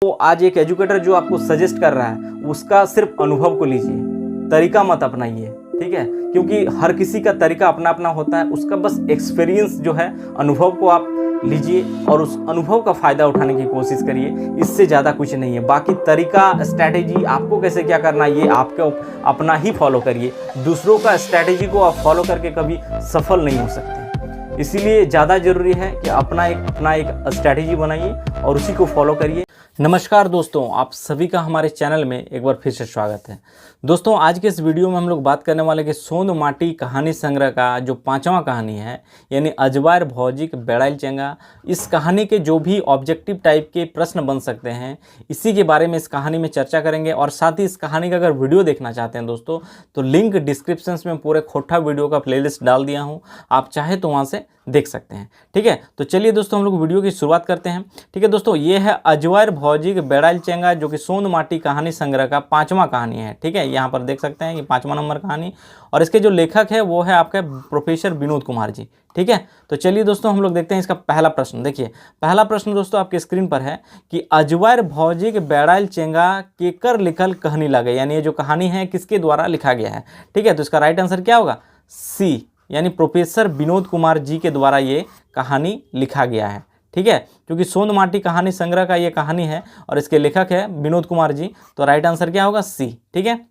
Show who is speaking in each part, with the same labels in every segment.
Speaker 1: तो आज एक एजुकेटर जो आपको सजेस्ट कर रहा है उसका सिर्फ अनुभव को लीजिए, तरीका मत अपनाइए, ठीक है। क्योंकि हर किसी का तरीका अपना अपना होता है, उसका बस एक्सपीरियंस जो है, अनुभव को आप लीजिए और उस अनुभव का फ़ायदा उठाने की कोशिश करिए। इससे ज़्यादा कुछ नहीं है। बाकी तरीका, स्ट्रैटेजी आपको कैसे क्या करना है ये आपको अपना ही फॉलो करिए। दूसरों का स्ट्रैटेजी को आप फॉलो करके कभी सफल नहीं हो सकते। इसीलिए ज़्यादा ज़रूरी है कि अपना एक स्ट्रैटेजी बनाइए और उसी को फॉलो करिए। नमस्कार दोस्तों, आप सभी का हमारे चैनल में एक बार फिर से स्वागत है। दोस्तों, आज के इस वीडियो में हम लोग बात करने वाले कि सोंद माटी कहानी संग्रह का जो 5वां कहानी है, यानी अजवायर भौजी के बेड़ाइल चेंगा। इस कहानी के जो भी ऑब्जेक्टिव टाइप के प्रश्न बन सकते हैं, इसी के बारे में इस कहानी में चर्चा करेंगे। और साथ ही इस कहानी का अगर वीडियो देखना चाहते हैं दोस्तों, तो लिंक डिस्क्रिप्शन में पूरे खोटा वीडियो का प्लेलिस्ट डाल दिया हूँ, आप चाहे तो वहाँ से देख सकते हैं, ठीक है। तो चलिए दोस्तों, हम लोग वीडियो की शुरुआत करते हैं, ठीक है। दोस्तों, ये है अजवायर भौजी के बेड़ाइल चेंगा, जो कि सोंद माटी कहानी संग्रह का 5वां कहानी है, ठीक है। यहाँ पर देख सकते हैं कि 5वां नंबर कहानी, और इसके जो लेखक है वो है आपके प्रोफेसर विनोद कुमार जी, ठीक है। तो चलिए दोस्तों, हम लोग देखते हैं इसका पहला प्रश्न। देखिए, पहला प्रश्न दोस्तों आपके स्क्रीन पर है कि अजवायर भौजी के बेड़ाइल चेंगा केकर लिखल कहानी लगे, यानी ये जो कहानी है किसके द्वारा लिखा गया है, ठीक है। तो इसका राइट आंसर क्या होगा? सी, यानी प्रोफेसर विनोद कुमार जी के द्वारा ये कहानी लिखा गया है, ठीक है। क्योंकि सोंद माटी कहानी संग्रह का ये कहानी है और इसके लेखक है विनोद कुमार जी, तो राइट आंसर क्या होगा? सी, ठीक है।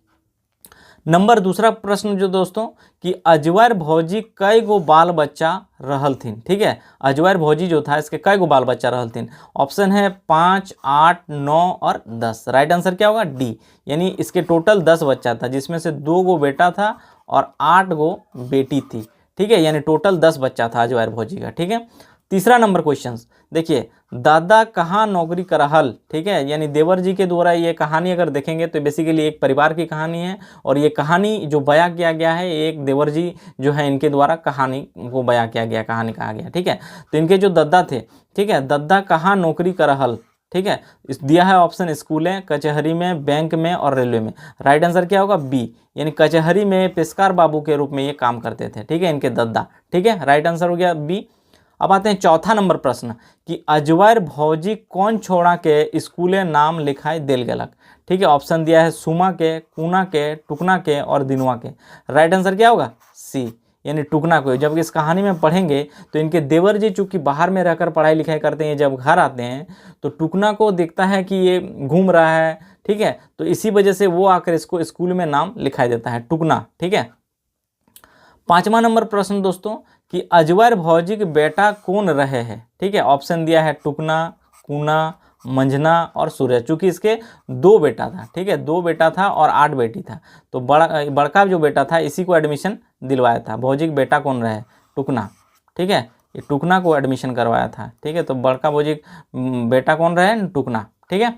Speaker 1: नंबर दूसरा प्रश्न जो दोस्तों कि अजवायर भौजी कई गो बाल बच्चा रहल थीन, ठीक है। अजवायर भौजी जो था इसके कई गो बाल बच्चा रहल थीन। ऑप्शन है 5, 8, 9 और 10। राइट आंसर क्या होगा? डी, यानी इसके टोटल 10 बच्चा था, जिसमें से 2 गो बेटा था और 8 गो बेटी थी, ठीक है। यानी टोटल 10 बच्चा था अजवायर भौजी का, ठीक है। तीसरा नंबर क्वेश्चन देखिए, दादा कहाँ नौकरी करहल, ठीक है। यानी देवर जी के द्वारा ये कहानी अगर देखेंगे तो बेसिकली एक परिवार की कहानी है, और ये कहानी जो बयां किया गया है एक देवर जी जो है इनके द्वारा कहानी को बयां किया गया, कहानी कहा गया, ठीक है। तो इनके जो दद्दा थे, ठीक है, दद्दा कहाँ नौकरी करहल, ठीक है। दिया है ऑप्शन स्कूलें, कचहरी में, बैंक में और रेलवे में। राइट आंसर क्या होगा? बी, यानी कचहरी में पेशकार बाबू के रूप में ये काम करते थे, ठीक है, इनके दद्दा, ठीक है। राइट आंसर हो गया बी। अब आते हैं चौथा नंबर प्रश्न कि अजवायर भौजी कौन छोड़ा के स्कूले नाम लिखाई देल गलक, ठीक है। ऑप्शन दिया है सुमा के, कूना के, टुकना के और दिनवा के। राइट आंसर क्या होगा? सी, यानी टुकना को। जब इस कहानी में पढ़ेंगे तो इनके देवर जी चूँकि बाहर में रहकर पढ़ाई लिखाई करते हैं, जब घर आते हैं तो टुकना को दिखता है कि ये घूम रहा है, ठीक है। तो इसी वजह से वो आकर इसको स्कूल में नाम लिखाई देता है, टुकना, ठीक है। 5वां नंबर प्रश्न दोस्तों कि अजवायर भौजी के बेटा कौन रहे हैं, ठीक है। ऑप्शन दिया है टुकना, कूना, मंझना और सूर्य। चूंकि इसके 2 बेटा था, ठीक है, 2 बेटा था और 8 बेटी था, तो बड़का जो बेटा था इसी को एडमिशन दिलवाया था। भौजी का बेटा कौन रहे? टुकना, ठीक है, ये टुकना को एडमिशन करवाया था, ठीक है। तो बड़का भौजी बेटा कौन रहे? टुकना, ठीक है।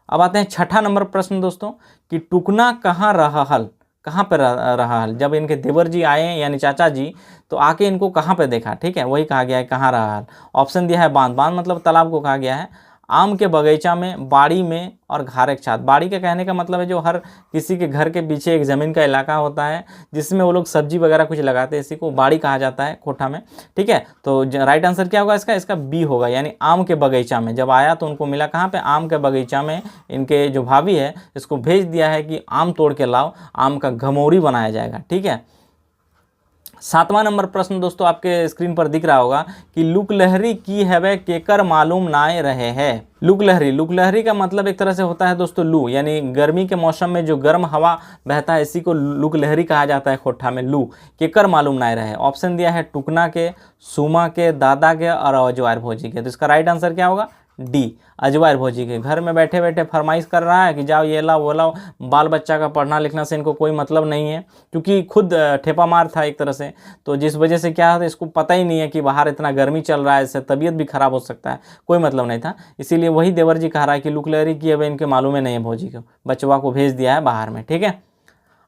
Speaker 1: अब आते हैं छठा नंबर प्रश्न दोस्तों कि टुकना कहाँ रहा हल, कहाँ पर रहा हल। जब इनके देवर जी आए यानी चाचा जी, तो आके इनको कहाँ पे देखा, ठीक है, वही कहा गया है कहाँ रहा हल। ऑप्शन दिया है बांध, बांध मतलब तालाब को कहा गया है, आम के बगीचा में, बाड़ी में और घारे के छात। बाड़ी के कहने का मतलब है जो हर किसी के घर के पीछे एक ज़मीन का इलाका होता है जिसमें वो लोग सब्जी वगैरह कुछ लगाते हैं, इसी को बाड़ी कहा जाता है कोठा में, ठीक है। तो राइट आंसर क्या होगा इसका? बी होगा, यानी आम के बगीचा में। जब आया तो उनको मिला कहाँ पे? आम के बगीचा में। इनके जो भाभी है इसको भेज दिया है कि आम तोड़ के लाओ, आम का घमौरी बनाया जाएगा, ठीक है। 7वां नंबर प्रश्न दोस्तों आपके स्क्रीन पर दिख रहा होगा कि लुकलहरी की हवे केकर मालूम नाए रहे हैं। लुकलहरी का मतलब एक तरह से होता है दोस्तों लू, यानी गर्मी के मौसम में जो गर्म हवा बहता है इसी को लुकलहरी कहा जाता है खोठा में। लू केकर मालूम नाए रहे। ऑप्शन दिया है टुकना के, सुमा के, दादा के और अजवायर भौजी के। तो इसका राइट आंसर क्या होगा? डी, अजवायर भौजी के। घर में बैठे बैठे फरमाइश कर रहा है कि जाओ ये लाओ वो लाओ। बाल बच्चा का पढ़ना लिखना से इनको कोई मतलब नहीं है, क्योंकि खुद ठेपा मार था एक तरह से, तो जिस वजह से क्या था इसको पता ही नहीं है कि बाहर इतना गर्मी चल रहा है, इससे तबीयत भी खराब हो सकता है, कोई मतलब नहीं था। इसीलिए वही देवर जी कह रहा है कि लुकलहरी की अब इनके मालूम नहीं है, भौजी को बचवा को भेज दिया है बाहर में, ठीक है।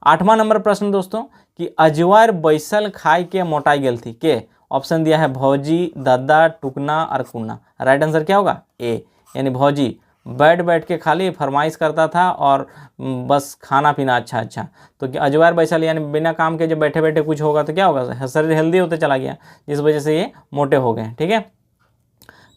Speaker 1: 8वां नंबर प्रश्न दोस्तों कि अजवायर बैसल खाई के मोटाई गेल थी के। ऑप्शन दिया है भौजी, दादा, टुकना और कुन्ना। राइट आंसर क्या होगा? ए, यानी भौजी बैठ बैठ के खाली फरमाइश करता था और बस खाना पीना अच्छा। तो अजवायर बैसल यानी बिना काम के जब बैठे बैठे कुछ होगा तो क्या होगा? शरीर हेल्दी होते चला गया, जिस वजह से ये मोटे हो गए, ठीक है।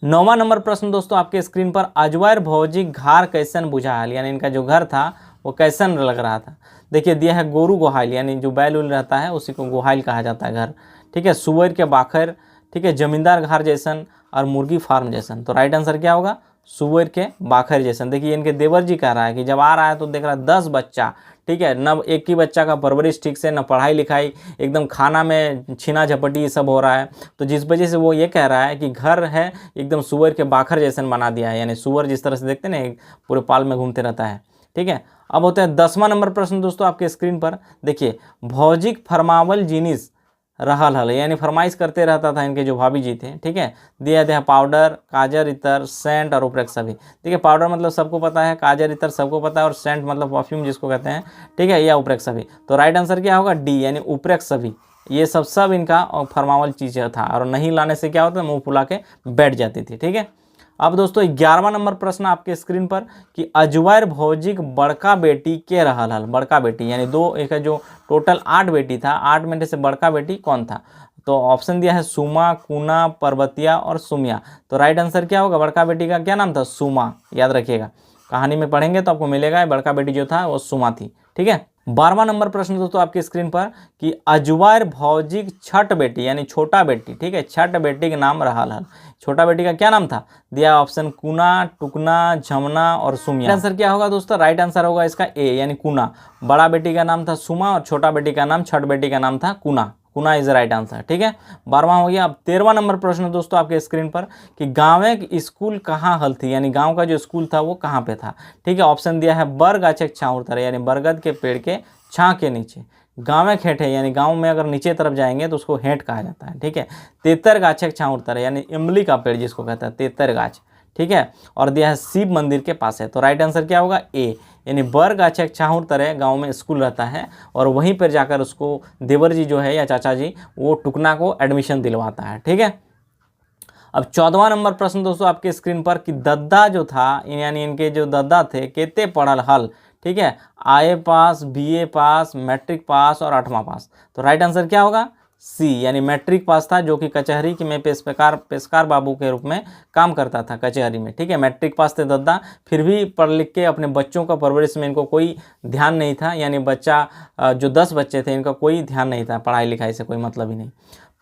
Speaker 1: 9वां नंबर प्रश्न दोस्तों आपके स्क्रीन पर, अजवायर भौजी घर कैसन बुझायल, यानी इनका जो घर था वो कैसन लग रहा था। देखिए दिया है गोरू गोहाइल, यानी जो बैल उल रहता है उसी को गोहाइल कहा जाता है घर, ठीक है। सुअर के बाखर, ठीक है, जमींदार घर जैसन और मुर्गी फार्म जैसन। तो राइट आंसर क्या होगा, सुअर के बाखर जैसन। देखिए इनके देवर जी कह रहा है कि जब आ रहा है तो देख रहा है 10 बच्चा, ठीक है, न एक ही बच्चा का परवरिश ठीक से, न पढ़ाई लिखाई, एकदम खाना में छीना झपटी ये सब हो रहा है। तो जिस वजह से वो ये कह रहा है कि घर है एकदम सुअर के बाखर जैसन बना दिया है, यानी सुअर जिस तरह से देखते हैं ना पूरे पाल में घूमते रहता है, ठीक है। अब होता है 10वां नंबर प्रश्न दोस्तों आपके स्क्रीन पर। देखिए भौजिक फरमावल जिनिस रहल हल, यानी फरमाइश करते रहता था इनके जो भाभी जी थे, ठीक है। दिया दिया पाउडर, काजर इतर, सेंट और उपरेक्ट सभी। देखिए पाउडर मतलब सबको पता है, काजर इतर सबको पता है, और सेंट मतलब परफ्यूम जिसको कहते हैं, ठीक है, या उपरेक्ट सभी। तो राइट आंसर क्या होगा, डी, यानी उपरेक्ट सभी। ये सब इनका फरमावल चीज़ था, और नहीं लाने से क्या होता है, मुँह फुला के बैठ जाती थी, ठीक है। अब दोस्तों 11वां नंबर प्रश्न आपके स्क्रीन पर कि अजवायर भौजिक बड़का बेटी के रहल हल। बड़का बेटी यानी दो, एक जो टोटल 8 बेटी था, 8 में से बड़का बेटी कौन था। तो ऑप्शन दिया है सुमा, कुना, पर्वतिया और सुमिया। तो राइट आंसर क्या होगा, बड़का बेटी का क्या नाम था, सुमा। याद रखिएगा, कहानी में पढ़ेंगे तो आपको मिलेगा बड़का बेटी जो था वो सुमा थी, ठीक है। 12वां नंबर प्रश्न दोस्तों आपकी स्क्रीन पर कि अजवायर भौजिक छठ बेटी यानी छोटा बेटी, ठीक है, छठ बेटी का नाम रहल हल। छोटा बेटी का क्या नाम था, दिया ऑप्शन कुना, टुकना, झमना और सुमिया। आंसर क्या होगा दोस्तों, राइट आंसर होगा इसका ए, यानी कुना। बड़ा बेटी का नाम था सुमा और छोटा बेटी का नाम, छठ बेटी का नाम था कुना। कुना इज राइट आंसर, ठीक है। 12वां हो गया। अब 13वां नंबर प्रश्न दोस्तों आपके स्क्रीन पर कि गाँव के स्कूल कहाँ हल थी, यानी गांव का जो स्कूल था वो कहाँ पे था, ठीक है। ऑप्शन दिया है बर गाछक छाँव तरह, यानी बरगद के पेड़ के छाँ के नीचे। गाँव हेठ है, यानी गांव में अगर नीचे तरफ जाएंगे तो उसको हेठ कहा जाता है, ठीक है। तेतर गाछक छाँव तरह, यानी इमली का पेड़ जिसको कहता है तेतर गाछ, ठीक है। और दिया है शिव मंदिर के पास है। तो राइट आंसर क्या होगा, ए, यानी बर गाछक छाहुर तरह गांव में स्कूल रहता है, और वहीं पर जाकर उसको देवर जी जो है या चाचा जी वो टुकना को एडमिशन दिलवाता है, ठीक है। अब 14वां नंबर प्रश्न दोस्तों आपके स्क्रीन पर कि दद्दा जो था, यानी इनके जो दद्दा थे केते पढ़ल हल, ठीक है, आए पास, बीए पास, मैट्रिक पास और 8वां पास। तो राइट आंसर क्या होगा, सी, यानी मैट्रिक पास था, जो कि कचहरी की में पेशकार बाबू के रूप में काम करता था कचहरी में, ठीक है। मैट्रिक पास थे दद्दा, फिर भी पढ़ लिख के अपने बच्चों का परवरिश में इनको कोई ध्यान नहीं था, यानी बच्चा जो 10 बच्चे थे इनका कोई ध्यान नहीं था, पढ़ाई लिखाई से कोई मतलब ही नहीं।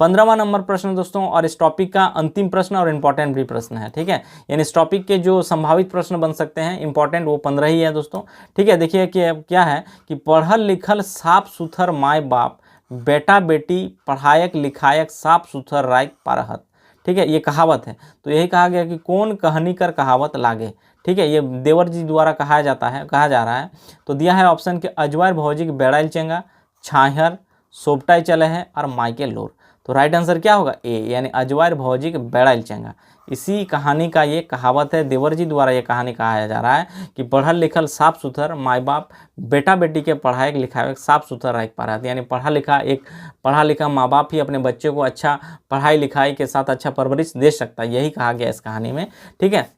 Speaker 1: 15वां नंबर प्रश्न दोस्तों, और इस टॉपिक का अंतिम प्रश्न और इम्पॉर्टेंट भी प्रश्न है, ठीक है। यानी इस टॉपिक के जो संभावित प्रश्न बन सकते हैं इंपॉर्टेंट वो 15 ही है दोस्तों, ठीक है। देखिए कि क्या है कि पढ़ल लिखल साफ सुथर माए बाप, बेटा बेटी पढ़ायक लिखायक साफ सुथर राय पारहत, ठीक है। ये कहावत है, तो यही कहा गया कि कौन कहानी कर कहावत लागे, ठीक है। ये देवर जी द्वारा कहा जा रहा है। तो दिया है ऑप्शन के अजवायर भौजिक बेड़ाइल चेंगा, छाहर, सोपटाई चले है और माइके लोर। तो राइट आंसर क्या होगा, ए, यानी अजवायर भौजिक बेड़ाइल चेंगा। इसी कहानी का ये कहावत है, देवर जी द्वारा ये कहानी कहा जा रहा है कि पढ़ल लिखल साफ सुथर माई बाप, बेटा बेटी के पढ़ाई लिखाए साफ सुथर राइक पारा, यानी पढ़ा लिखा माँ बाप ही अपने बच्चे को अच्छा पढ़ाई लिखाई के साथ अच्छा परवरिश दे सकता है, यही कहा गया इस कहानी में, ठीक है।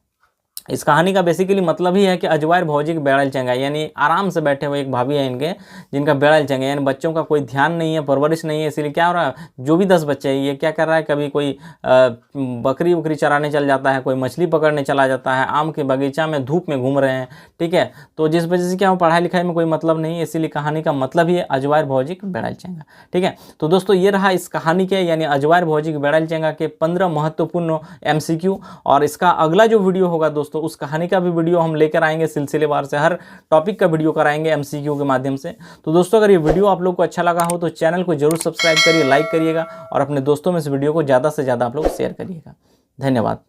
Speaker 1: इस कहानी का बेसिकली मतलब ही है कि अजवायर भौजिक बेड़ल चंगा, यानी आराम से बैठे हुए एक भाभी है इनके जिनका बेड़ल चंगा, यानी बच्चों का कोई ध्यान नहीं है, परवरिश नहीं है, इसीलिए क्या हो रहा है, जो भी 10 बच्चे हैं ये क्या कर रहा है, कभी कोई बकरी उकरी चराने चल जाता है, कोई मछली पकड़ने चला जाता है, आम के बगीचा में धूप में घूम रहे हैं, ठीक है। तो जिस वजह से क्या हो, पढ़ाई लिखाई में कोई मतलब नहीं है, इसीलिए कहानी का मतलब ही है अजवायर भौजिक बेड़ल चंगा, ठीक है। तो दोस्तों ये रहा इस कहानी के यानी अजवायर भौजिक बेड़ल चंगा के 15 महत्वपूर्ण MCQ। और इसका अगला जो वीडियो होगा दोस्तों उस कहानी का भी वीडियो हम लेकर आएंगे, सिलसिलेवार से हर टॉपिक का वीडियो कराएंगे MCQ के माध्यम से। तो दोस्तों अगर ये वीडियो आप लोग को अच्छा लगा हो तो चैनल को जरूर सब्सक्राइब करिए, लाइक करिएगा और अपने दोस्तों में इस वीडियो को ज़्यादा से ज़्यादा आप लोग शेयर करिएगा। धन्यवाद।